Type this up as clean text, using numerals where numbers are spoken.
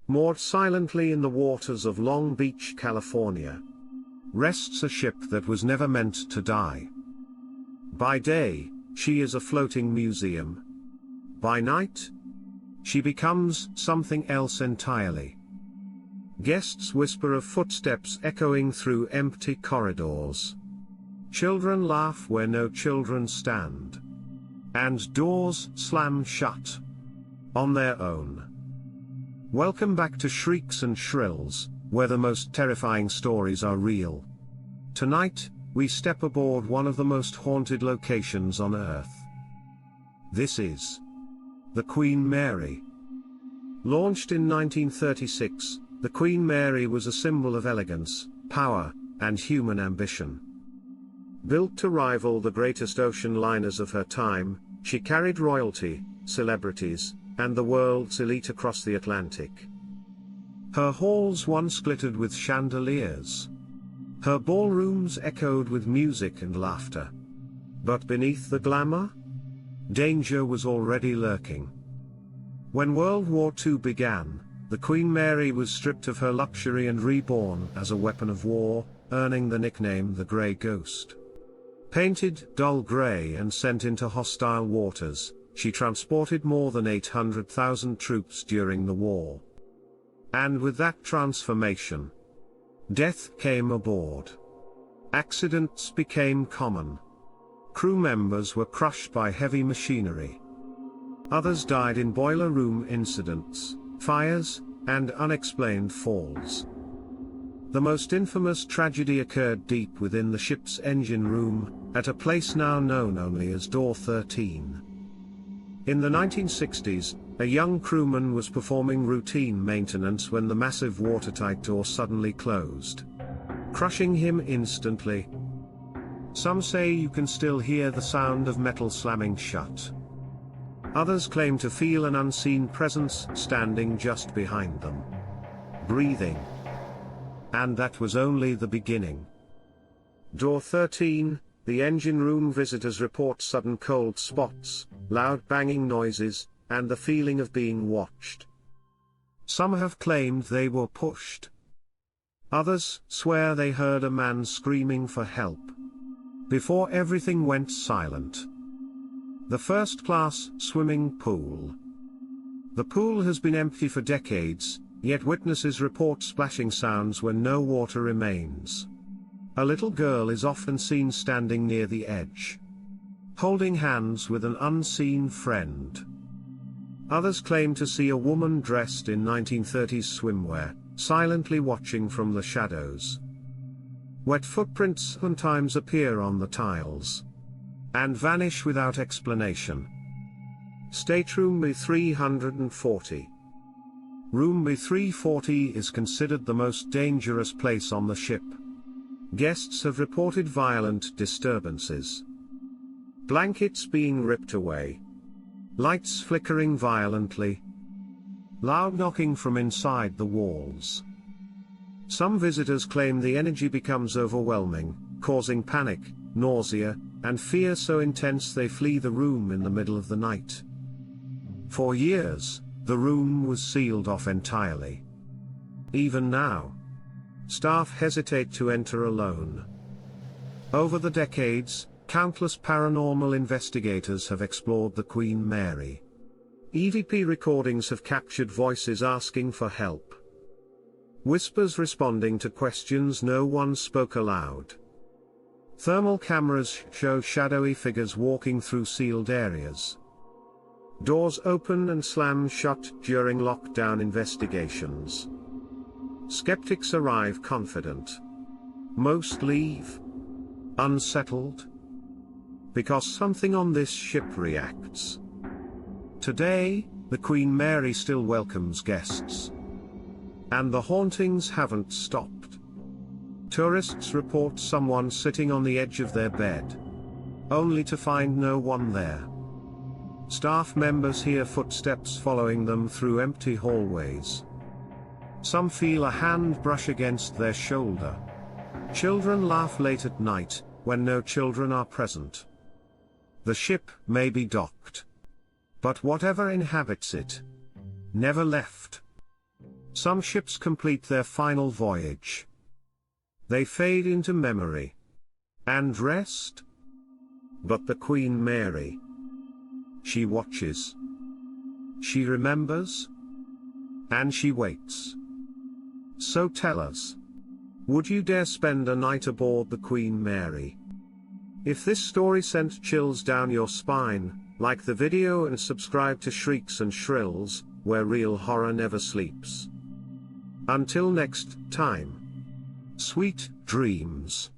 Moored silently in the waters of Long Beach, California, rests a ship that was never meant to die. By day, she is a floating museum. By night, she becomes something else entirely. Guests whisper of footsteps echoing through empty corridors. Children laugh where no children stand. And doors slam shut on their own. Welcome back to Shrieks and Shrills, where the most terrifying stories are real. Tonight, we step aboard one of the most haunted locations on Earth. This is the Queen Mary. Launched in 1936, the Queen Mary was a symbol of elegance, power, and human ambition. Built to rival the greatest ocean liners of her time, she carried royalty, celebrities, and the world's elite across the Atlantic. Her halls once glittered with chandeliers. Her ballrooms echoed with music and laughter. But beneath the glamour, danger was already lurking. When World War II began, the Queen Mary was stripped of her luxury and reborn as a weapon of war, earning the nickname the Grey Ghost. Painted dull grey and sent into hostile waters, she transported more than 800,000 troops during the war. And with that transformation, death came aboard. Accidents became common. Crew members were crushed by heavy machinery. Others died in boiler room incidents, fires, and unexplained falls. The most infamous tragedy occurred deep within the ship's engine room, at a place now known only as Door 13. In the 1960s, a young crewman was performing routine maintenance when the massive watertight door suddenly closed, crushing him instantly. Some say you can still hear the sound of metal slamming shut. Others claim to feel an unseen presence standing just behind them, breathing. And that was only the beginning. Door 13, the engine room visitors report sudden cold spots, loud banging noises, and the feeling of being watched. Some have claimed they were pushed. Others swear they heard a man screaming for help before everything went silent. The first-class swimming pool. The pool has been empty for decades, yet witnesses report splashing sounds when no water remains. A little girl is often seen standing near the edge, holding hands with an unseen friend. Others claim to see a woman dressed in 1930s swimwear, silently watching from the shadows. Wet footprints sometimes appear on the tiles and vanish without explanation. Stateroom B340. Room B340 is considered the most dangerous place on the ship. Guests have reported violent disturbances. Blankets being ripped away. Lights flickering violently. Loud knocking from inside the walls. Some visitors claim the energy becomes overwhelming, causing panic, nausea, and fear so intense they flee the room in the middle of the night. For years, the room was sealed off entirely. Even now, staff hesitate to enter alone. Over the decades, countless paranormal investigators have explored the Queen Mary. EVP recordings have captured voices asking for help. Whispers responding to questions no one spoke aloud. Thermal cameras show shadowy figures walking through sealed areas. Doors open and slam shut during lockdown investigations. Skeptics arrive confident. Most leave unsettled, because something on this ship reacts. Today, the Queen Mary still welcomes guests. And the hauntings haven't stopped. Tourists report someone sitting on the edge of their bed, only to find no one there. Staff members hear footsteps following them through empty hallways. Some feel a hand brush against their shoulder. Children laugh late at night, when no children are present. The ship may be docked, but whatever inhabits it never left. Some ships complete their final voyage. They fade into memory and rest. But the Queen Mary, she watches, she remembers, and she waits. So tell us, would you dare spend a night aboard the Queen Mary? If this story sent chills down your spine, like the video and subscribe to Shrieks and Shrills, where real horror never sleeps. Until next time, sweet dreams.